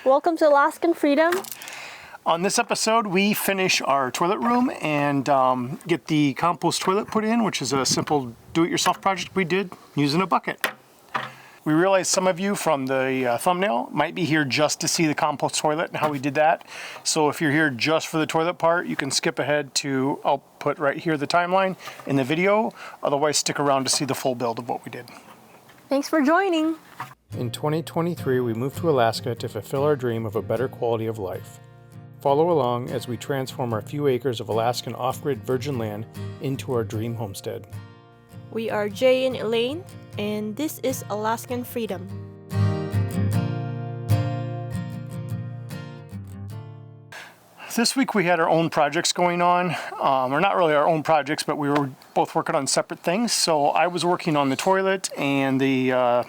Welcome to Alaskan Freedom. On this episode, we finish our toilet room and get the compost toilet put in, which is a simple do-it-yourself project we did using a bucket. We realize some of you from the thumbnail might be here just to see the compost toilet and how we did that. So if you're here just for the toilet part, you can skip ahead to, I'll put right here the timeline in the video. Otherwise, stick around to see the full build of what we did. Thanks for joining. In 2023, we moved to Alaska to fulfill our dream of a better quality of life. Follow along as we transform our few acres of Alaskan off-grid virgin land into our dream homestead. We are Jay and Eleinne, and this is Alaskan Freedom. This week we had our own projects going on, or not really our own projects, but we were both working on separate things. So I was working on the toilet and the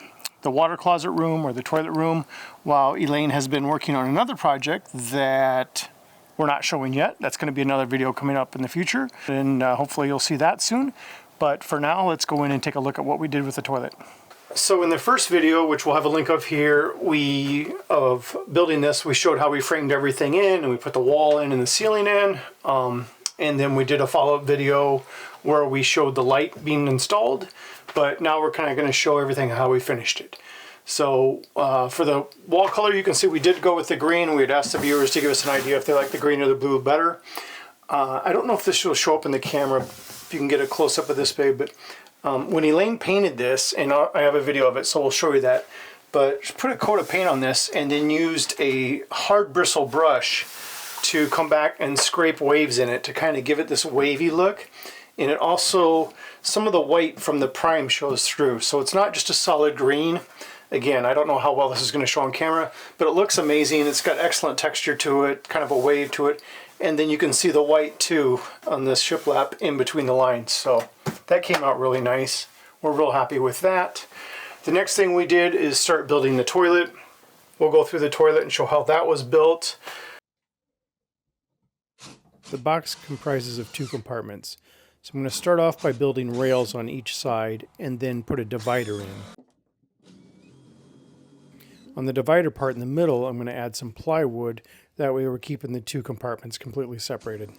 water closet room or the toilet room, while Eleinne has been working on another project that we're not showing yet. That's going to be another video coming up in the future, and hopefully you'll see that soon. But for now, let's go in and take a look at what we did with the toilet. So in the first video, which we'll have a link of here, of building this, we showed how we framed everything in and we put the wall in and the ceiling in. And then we did a follow-up video where we showed the light being installed. But now we're kind of going to show everything how we finished it. So for the wall color, you can see we did go with the green. We had asked the viewers to give us an idea if they like the green or the blue better. I don't know if this will show up in the camera, if you can get a close-up of this, babe, but when Eleinne painted this, and I have a video of it, so we'll show you that, but she put a coat of paint on this and then used a hard bristle brush to come back and scrape waves in it to kind of give it this wavy look. And it also, some of the white from the prime shows through, so it's not just a solid green. Again, I don't know how well this is going to show on camera, but it looks amazing. It's got excellent texture to it, kind of a wave to it. And then you can see the white too on this shiplap in between the lines. So that came out really nice. We're real happy with that. The next thing we did is start building the toilet. We'll go through the toilet and show how that was built. The box comprises of two compartments. So I'm going to start off by building rails on each side and then put a divider in. On the divider part in the middle, I'm going to add some plywood. That way we're keeping the two compartments completely separated.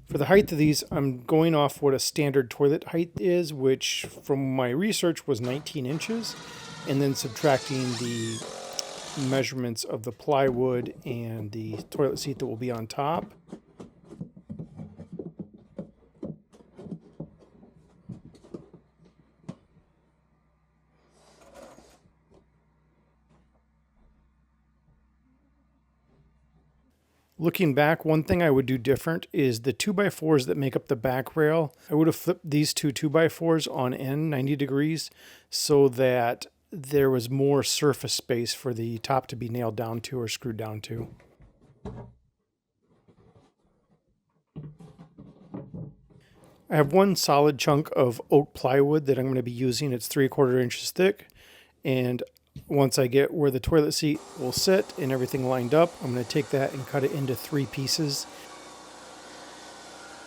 For the height of these, I'm going off what a standard toilet height is, which from my research was 19 inches, and then subtracting the measurements of the plywood and the toilet seat that will be on top. Looking back, one thing I would do different is the 2x4s that make up the back rail. I would have flipped these two 2x4s on end 90 degrees so that there was more surface space for the top to be nailed down to or screwed down to. I have one solid chunk of oak plywood that I'm going to be using. It's 3/4 inches thick, and once I get where the toilet seat will sit and everything lined up, I'm going to take that and cut it into 3 pieces.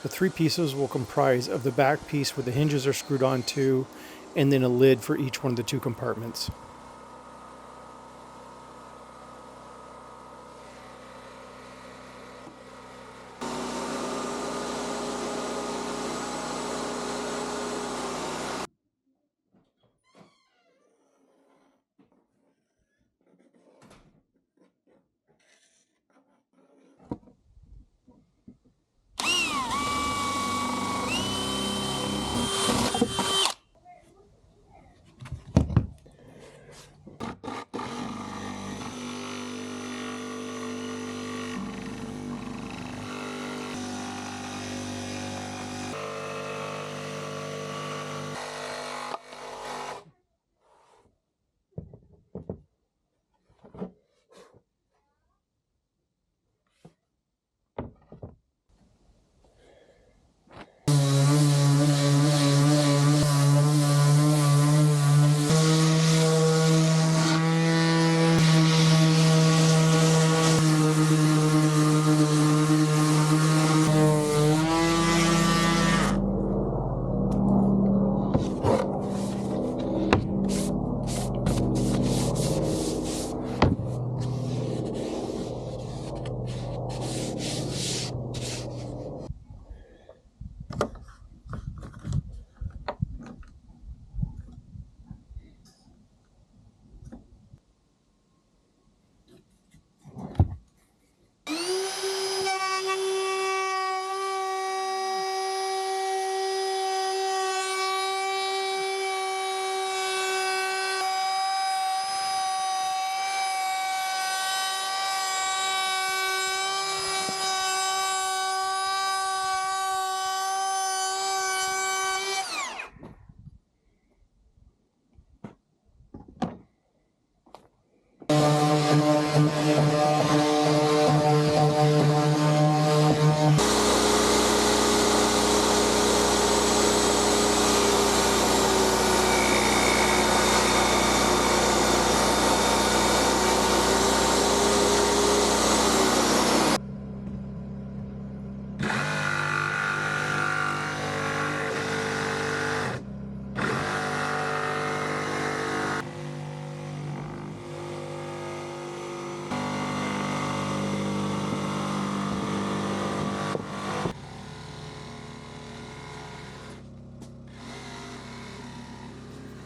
The 3 pieces will comprise of the back piece where the hinges are screwed onto, and then a lid for each one of the 2 compartments.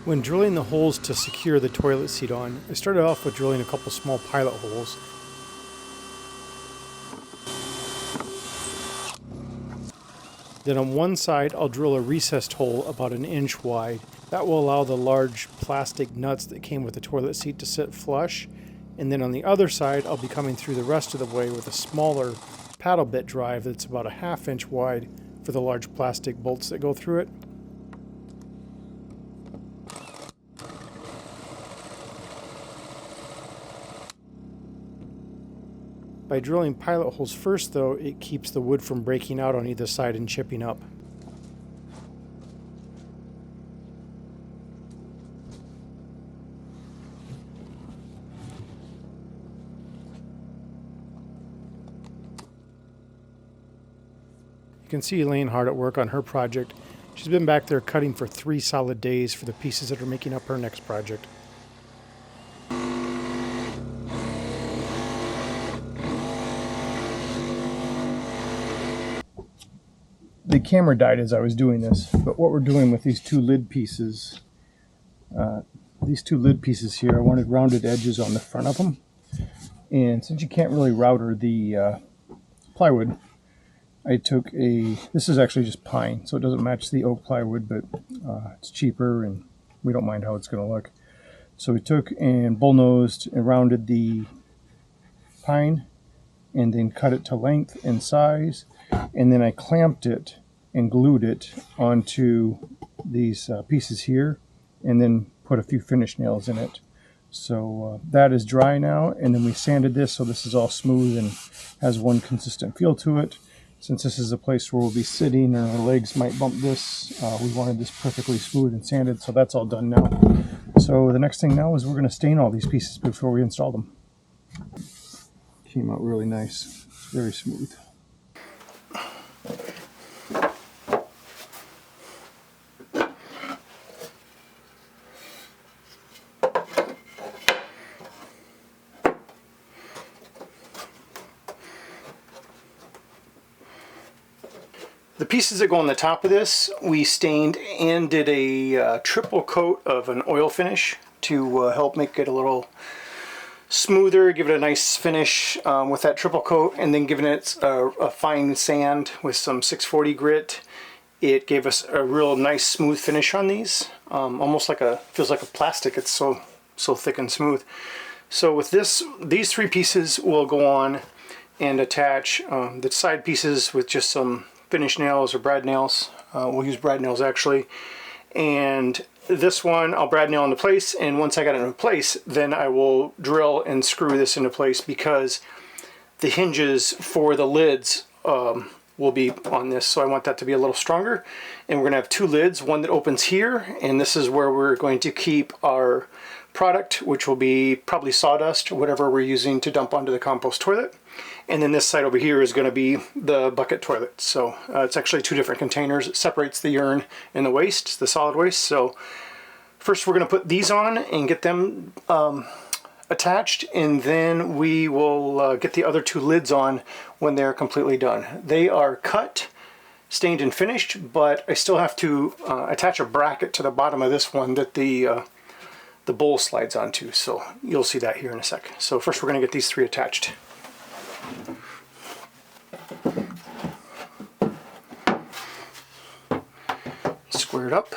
When drilling the holes to secure the toilet seat on, I started off with drilling a couple small pilot holes. Then on one side, I'll drill a recessed hole about 1 inch wide. That will allow the large plastic nuts that came with the toilet seat to sit flush. And then on the other side, I'll be coming through the rest of the way with a smaller paddle bit drive that's about 1/2 inch wide for the large plastic bolts that go through it. By drilling pilot holes first, though, it keeps the wood from breaking out on either side and chipping up. You can see Eleinne hard at work on her project. She's been back there cutting for 3 solid days for the pieces that are making up her next project. The camera died as I was doing this, but what we're doing with these two lid pieces here, I wanted rounded edges on the front of them. And since you can't really router the plywood, I took this is actually just pine, so it doesn't match the oak plywood, but it's cheaper and we don't mind how it's going to look. So we took and bullnosed and rounded the pine and then cut it to length and size, and then I clamped it and glued it onto these pieces here, and then put a few finish nails in it. So that is dry now, and then we sanded this so this is all smooth and has one consistent feel to it. Since this is a place where we'll be sitting and our legs might bump this, we wanted this perfectly smooth and sanded, so that's all done now. So the next thing now is we're going to stain all these pieces before we install them. Came out really nice, very smooth. The pieces that go on the top of this, we stained and did a triple coat of an oil finish to help make it a little smoother, give it a nice finish with that triple coat, and then giving it a fine sand with some 640 grit. It gave us a real nice smooth finish on these, almost like feels like a plastic. It's so thick and smooth. So with these 3 pieces will go on and attach the side pieces with just some finish nails or brad nails. We'll use brad nails actually. And this one I'll brad nail into place, and once I got it into place, then I will drill and screw this into place, because the hinges for the lids will be on this, so I want that to be a little stronger. And we're going to have 2 lids, one that opens here, and this is where we're going to keep our product, which will be probably sawdust or whatever we're using to dump onto the compost toilet. And then this side over here is going to be the bucket toilet. So it's actually 2 different containers. It separates the urine and the waste, the solid waste. So first we're going to put these on and get them attached, and then we will get the other 2 lids on when they're completely done. They are cut, stained and finished, but I still have to attach a bracket to the bottom of this one that the bowl slides onto. So you'll see that here in a sec. So first we're going to get these 3 attached. Square it up.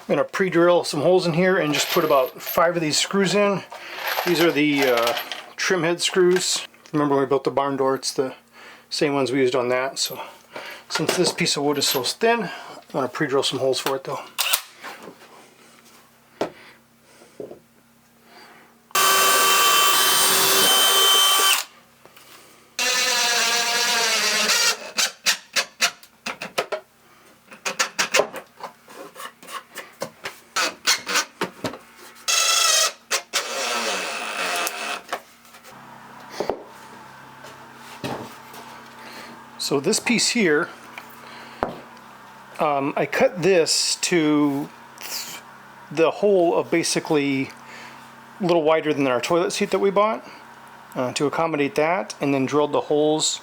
I'm going to pre-drill some holes in here and just put about 5 of these screws in. These are the trim head screws. Remember when we built the barn door, it's the same ones we used on that. So since this piece of wood is so thin, I'm going to pre-drill some holes for it though. So this piece here, I cut this to the hole of basically a little wider than our toilet seat that we bought to accommodate that, and then drilled the holes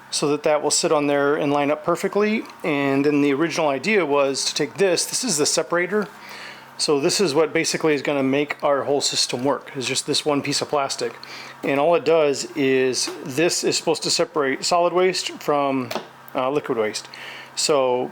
so that that will sit on there and line up perfectly. And then the original idea was to take this is the separator. So this is what basically is going to make our whole system work, is just this one piece of plastic. And all it does is, this is supposed to separate solid waste from liquid waste. So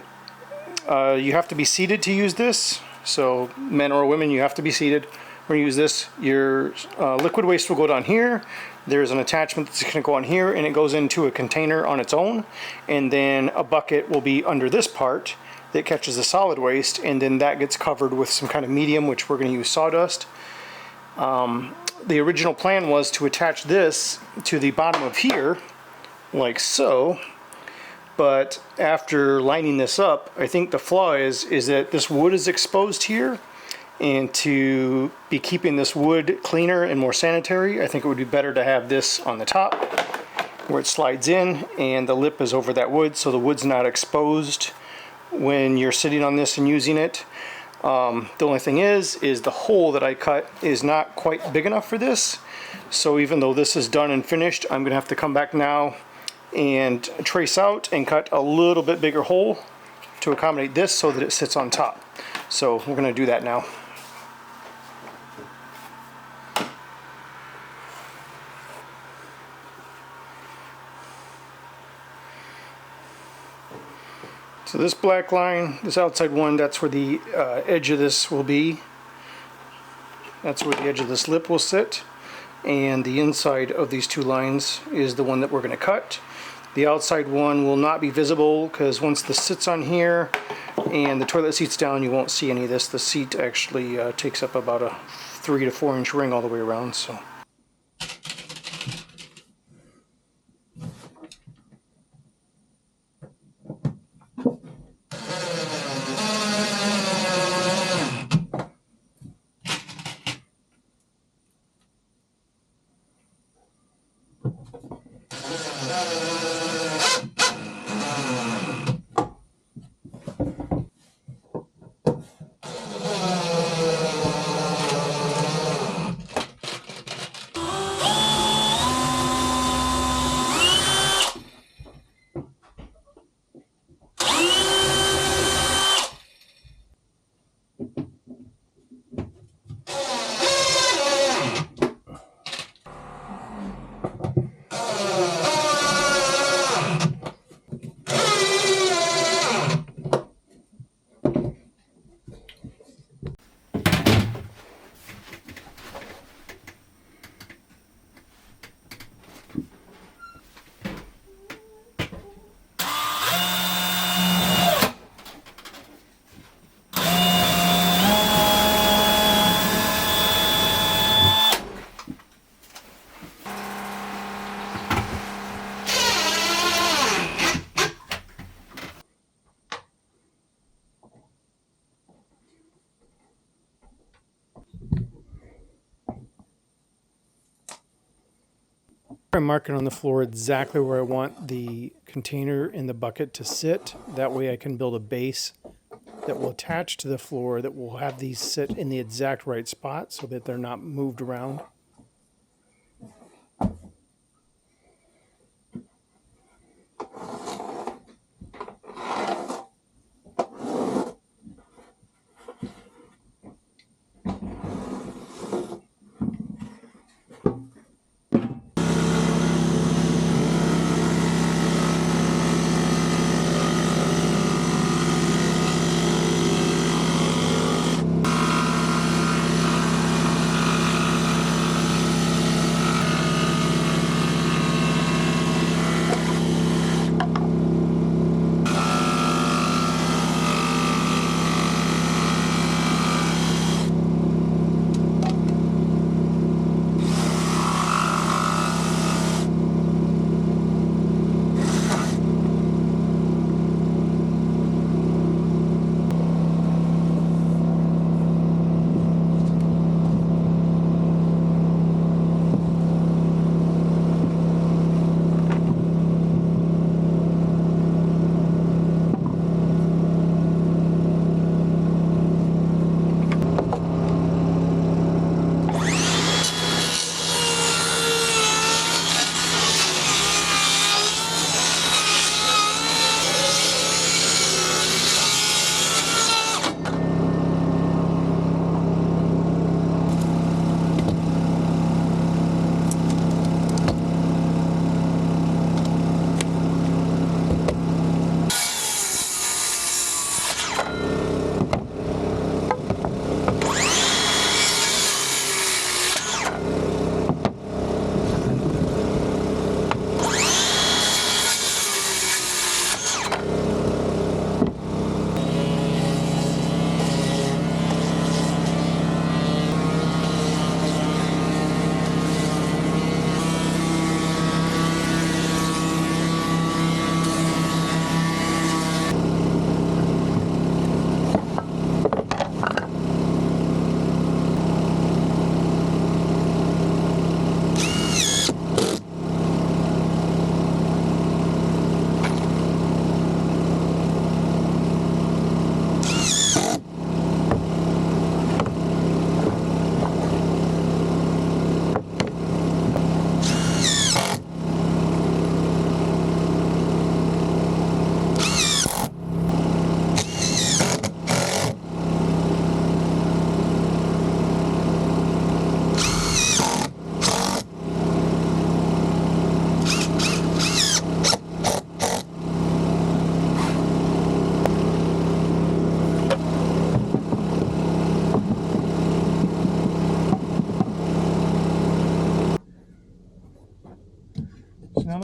you have to be seated to use this. So men or women, you have to be seated when you use this. Your liquid waste will go down here. There's an attachment that's going to go on here, and it goes into a container on its own. And then a bucket will be under this part that catches the solid waste, and then that gets covered with some kind of medium, which we're going to use sawdust. The original plan was to attach this to the bottom of here, like so, but after lining this up, I think the flaw is that this wood is exposed here, and to be keeping this wood cleaner and more sanitary, I think it would be better to have this on the top where it slides in, and the lip is over that wood, so the wood's not exposed when you're sitting on this and using it. The only thing is the hole that I cut is not quite big enough for this. So even though this is done and finished, I'm gonna have to come back now and trace out and cut a little bit bigger hole to accommodate this so that it sits on top. So we're gonna do that now. So this black line, this outside one, that's where the edge of this will be. That's where the edge of this lip will sit. And the inside of these two lines is the one that we're going to cut. The outside one will not be visible because once this sits on here and the toilet seat's down, you won't see any of this. The seat actually takes up about a 3 to 4 inch ring all the way around. So. I'm marking on the floor exactly where I want the container and the bucket to sit. That way I can build a base that will attach to the floor that will have these sit in the exact right spot so that they're not moved around.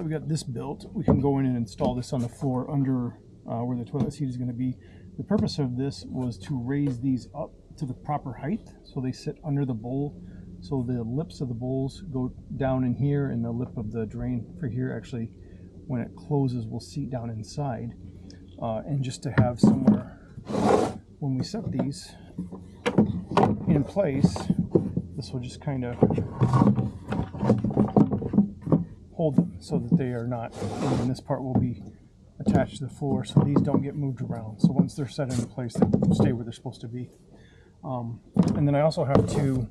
we got this built, we can go in and install this on the floor under where the toilet seat is going to be. The purpose of this was to raise these up to the proper height so they sit under the bowl. So the lips of the bowls go down in here, and the lip of the drain for here actually, when it closes, will seat down inside. And just to have somewhere, when we set these in place, this will just kind of hold them so that they are not, and this part will be attached to the floor so these don't get moved around. So once they're set into place, they stay where they're supposed to be. And then I also have to,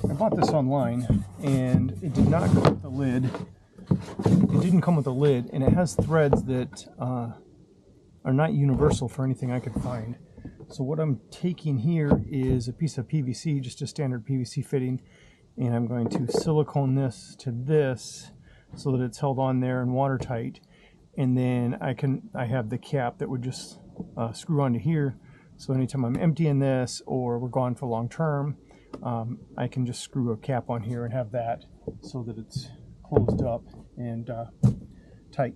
I bought this online and it did not come with the lid. It didn't come with a lid, and it has threads that are not universal for anything I could find. So what I'm taking here is a piece of PVC, just a standard PVC fitting, and I'm going to silicone this to this so that it's held on there and watertight. And then I have the cap that would just screw onto here. So anytime I'm emptying this or we're gone for long term, I can just screw a cap on here and have that so that it's closed up and tight.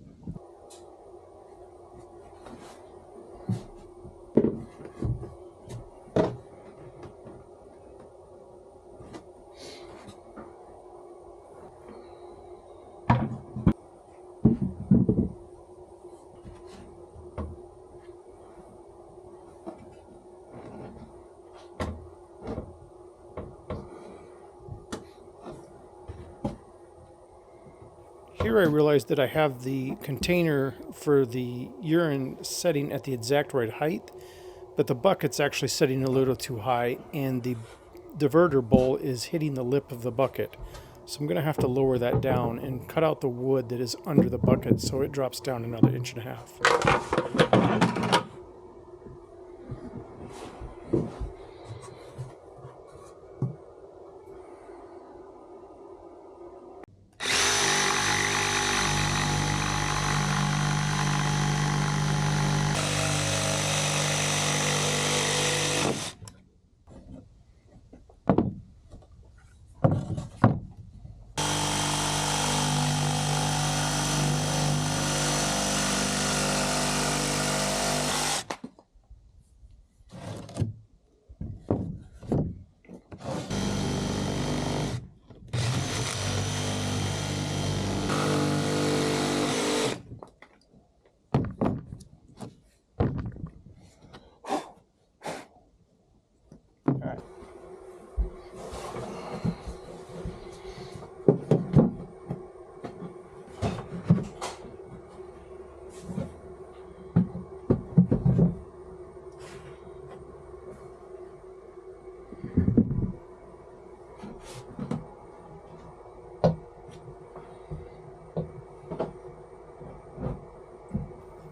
Here I realized that I have the container for the urine setting at the exact right height, but the bucket's actually setting a little too high, and the diverter bowl is hitting the lip of the bucket. So I'm going to have to lower that down and cut out the wood that is under the bucket so it drops down another 1.5 inches.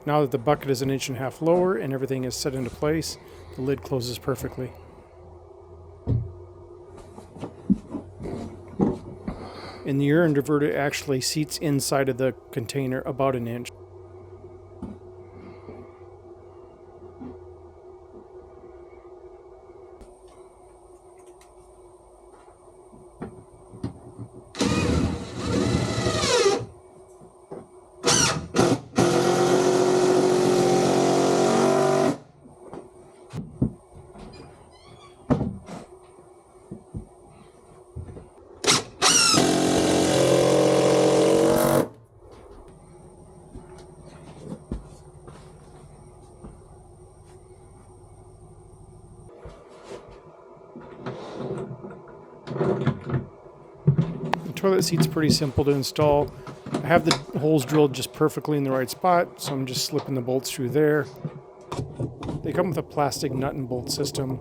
Now that the bucket is 1.5 inches lower and everything is set into place, the lid closes perfectly. And the urine diverter actually seats inside of the container about 1 inch. The toilet seat's pretty simple to install. I have the holes drilled just perfectly in the right spot, so I'm just slipping the bolts through there. They come with a plastic nut and bolt system.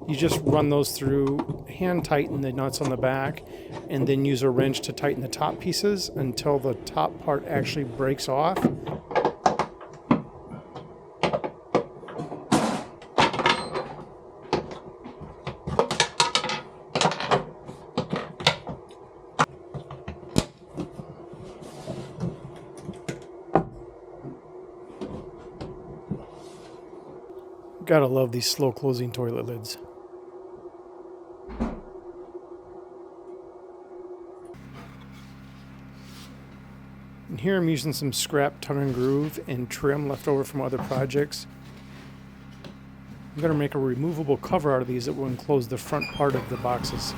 You just run those through, hand tighten the nuts on the back, and then use a wrench to tighten the top pieces until the top part actually breaks off. Gotta love these slow closing toilet lids. And here I'm using some scrap tongue and groove and trim left over from other projects. I'm going to make a removable cover out of these that will enclose the front part of the boxes.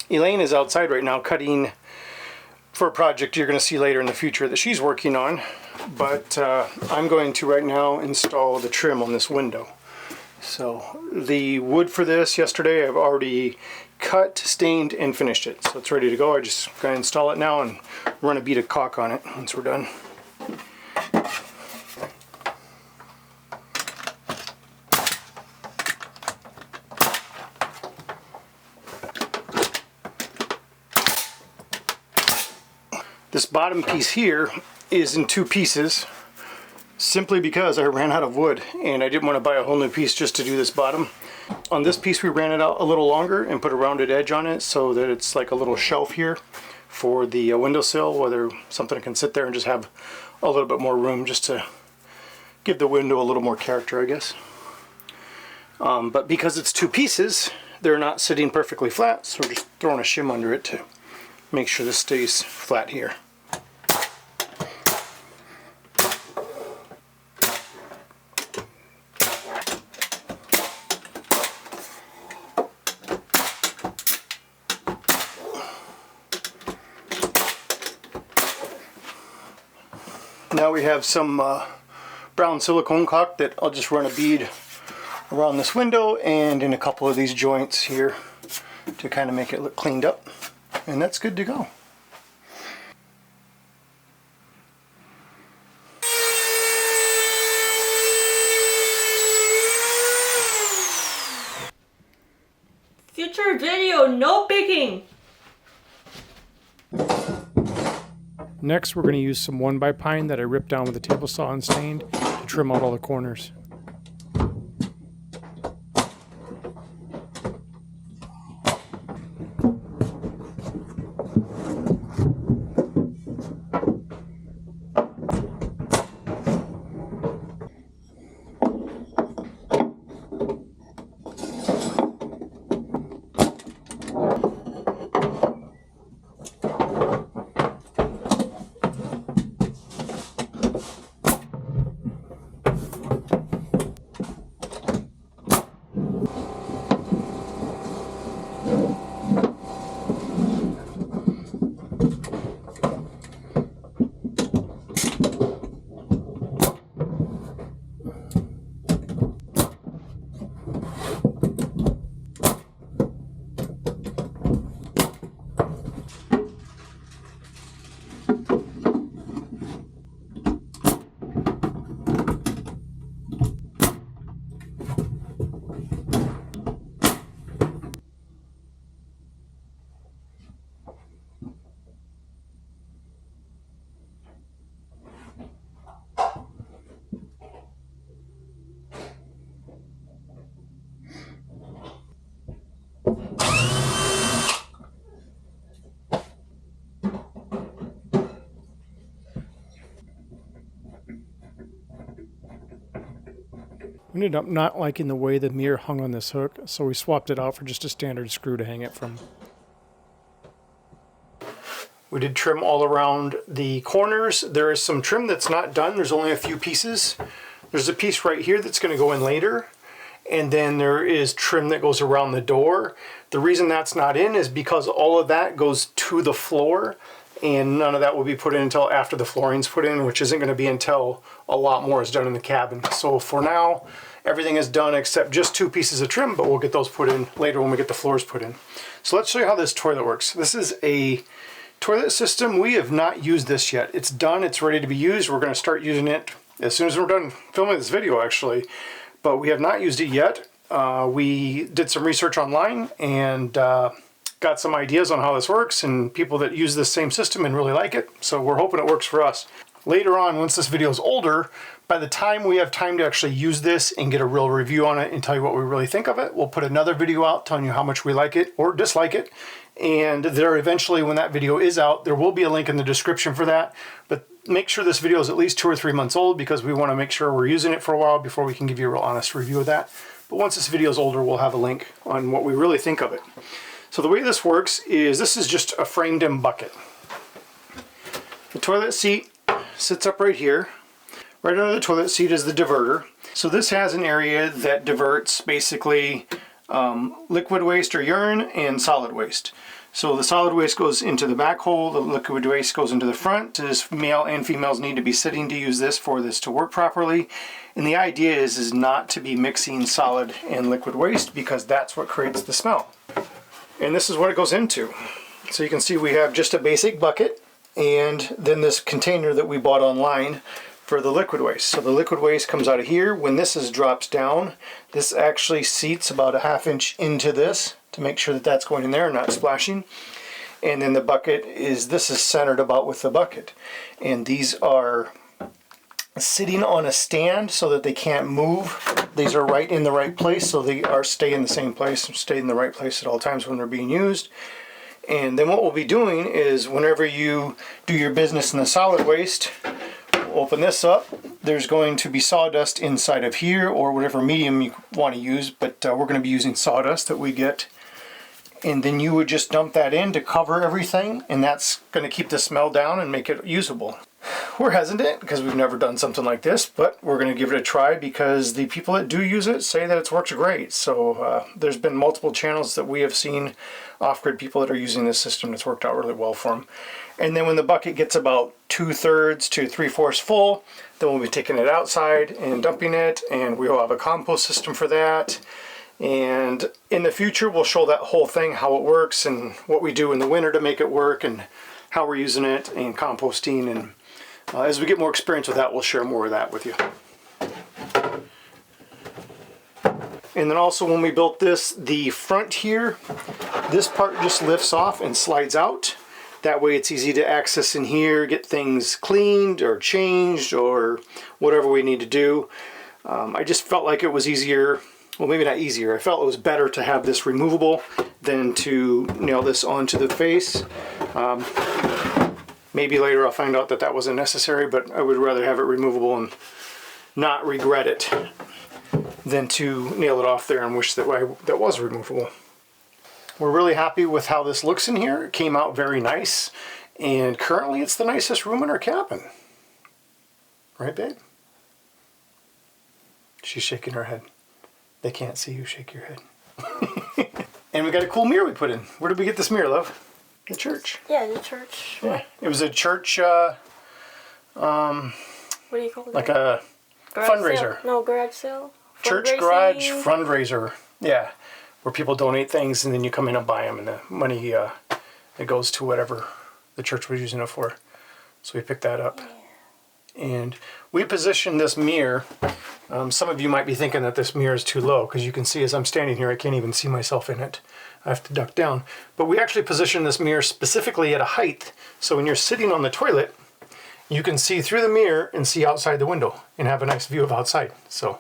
Eleinne is outside right now cutting for a project you're going to see later in the future that she's working on, but I'm going to right now install the trim on this window. So the wood for this yesterday I've already cut, stained, and finished it, so it's ready to go. I just going to install it now and run a bead of caulk on it once we're done. This bottom piece here is in two pieces simply because I ran out of wood and I didn't want to buy a whole new piece just to do this bottom. On this piece we ran it out a little longer and put a rounded edge on it so that it's like a little shelf here for the windowsill, whether something can sit there and just have a little bit more room just to give the window a little more character, I guess. But because it's two pieces, they're not sitting perfectly flat, so we're just throwing a shim under it to make sure this stays flat here. Now we have some brown silicone caulk that I'll just run a bead around this window and in a couple of these joints here to kind of make it look cleaned up. And that's good to go. Future video, no picking! Next we're going to use some 1x pine that I ripped down with a table saw and stained to trim out all the corners. ended up not liking the way the mirror hung on this hook, so we swapped it out for just a standard screw to hang it from. We did trim all around the corners. There is some trim that's not done. There's only a few pieces. There's a piece right here that's going to go in later. And then there is trim that goes around the door. The reason that's not in is because all of that goes to the floor, and none of that will be put in until after the flooring's put in, which isn't going to be until a lot more is done in the cabin. So for now, everything is done except just 2 pieces of trim, but we'll get those put in later when we get the floors put in. So let's show you how this toilet works. This is a toilet system. We have not used this yet. It's done, it's ready to be used. We're going to start using it as soon as we're done filming this video, actually. But we have not used it yet. We did some research online and got some ideas on how this works, and people that use this same system and really like it. So we're hoping it works for us. Later on, once this video is older, by the time we have time to actually use this and get a real review on it and tell you what we really think of it, we'll put another video out telling you how much we like it or dislike it. And there eventually, when that video is out, there will be a link in the description for that. But make sure this video is at least 2 or 3 months old, because we want to make sure we're using it for a while before we can give you a real honest review of that. But once this video is older, we'll have a link on what we really think of it. So the way this works is, this is just a framed-in bucket. The toilet seat sits up right here. Right under the toilet seat is the diverter. So this has an area that diverts basically liquid waste or urine and solid waste. So the solid waste goes into the back hole, the liquid waste goes into the front. As male and females need to be sitting to use this for this to work properly. And the idea is not to be mixing solid and liquid waste, because that's what creates the smell. And this is what it goes into. So you can see we have just a basic bucket, and then this container that we bought online for the liquid waste. So the liquid waste comes out of here. When this is dropped down, this actually seats about a ½ inch into this to make sure that that's going in there and not splashing. And then the bucket is, this is centered about with the bucket. And these are sitting on a stand so that they can't move. These are right in the right place, so they are stay in the same place and stay in the right place at all times when they're being used. And then what we'll be doing is, whenever you do your business in the solid waste, open this up, there's going to be sawdust inside of here, or whatever medium you want to use, but we're going to be using sawdust that we get. And then you would just dump that in to cover everything, and that's going to keep the smell down and make it usable. We're hesitant because we've never done something like this, but we're going to give it a try because the people that do use it say that it's worked great. So there's been multiple channels that we have seen off-grid people that are using this system that's worked out really well for them. And then when the bucket gets about 2/3 to 3/4 full, then we'll be taking it outside and dumping it, and we'll have a compost system for that. And in the future, we'll show that whole thing, how it works and what we do in the winter to make it work and how we're using it and composting. And as we get more experience with that, we'll share more of that with you. And then also, when we built this, the front here, this part just lifts off and slides out. That way it's easy to access in here, get things cleaned or changed or whatever we need to do. I just felt like it was easier, well, maybe not easier, I felt it was better to have this removable than to nail this onto the face. Maybe later I'll find out that that wasn't necessary, but I would rather have it removable and not regret it than to nail it off there and wish that that was removable. We're really happy with how this looks in here. It came out very nice, and currently it's the nicest room in our cabin. Right, babe? She's shaking her head. They can't see you shake your head. And we got a cool mirror we put in. Where did we get this mirror, love? The church. Yeah, the church. Yeah, it was a church, what do you call it? like a Garage fundraiser. Sale? No, garage sale. Church Fundraising. garage fundraiser. Yeah, where people donate things and then you come in and buy them, and the money it goes to whatever the church was using it for. So we picked that up. Yeah. And we positioned this mirror. Some of you might be thinking that this mirror is too low, because you can see as I'm standing here, I can't even see myself in it. I have to duck down. But we actually positioned this mirror specifically at a height, so when you're sitting on the toilet, you can see through the mirror and see outside the window and have a nice view of outside. So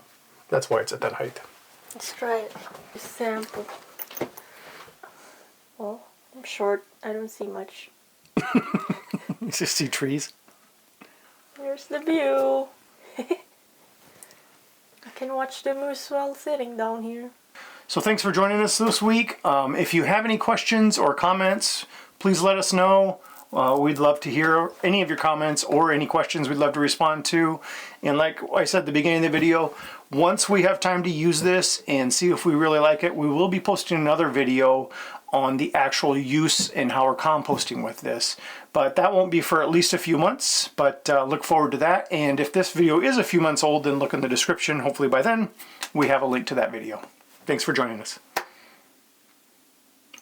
that's why it's at that height. Let's try it. Sample. Well, I'm short. I don't see much. You just see trees. There's the view. Okay, can watch the moose while sitting down here. So thanks for joining us this week. If you have any questions or comments, please let us know. We'd love to hear any of your comments or any questions we'd love to respond to. And like I said at the beginning of the video, once we have time to use this and see if we really like it, we will be posting another video on the actual use and how we're composting with this. But that won't be for at least a few months, but look forward to that. And if this video is a few months old, then look in the description. Hopefully by then we have a link to that video. Thanks for joining us.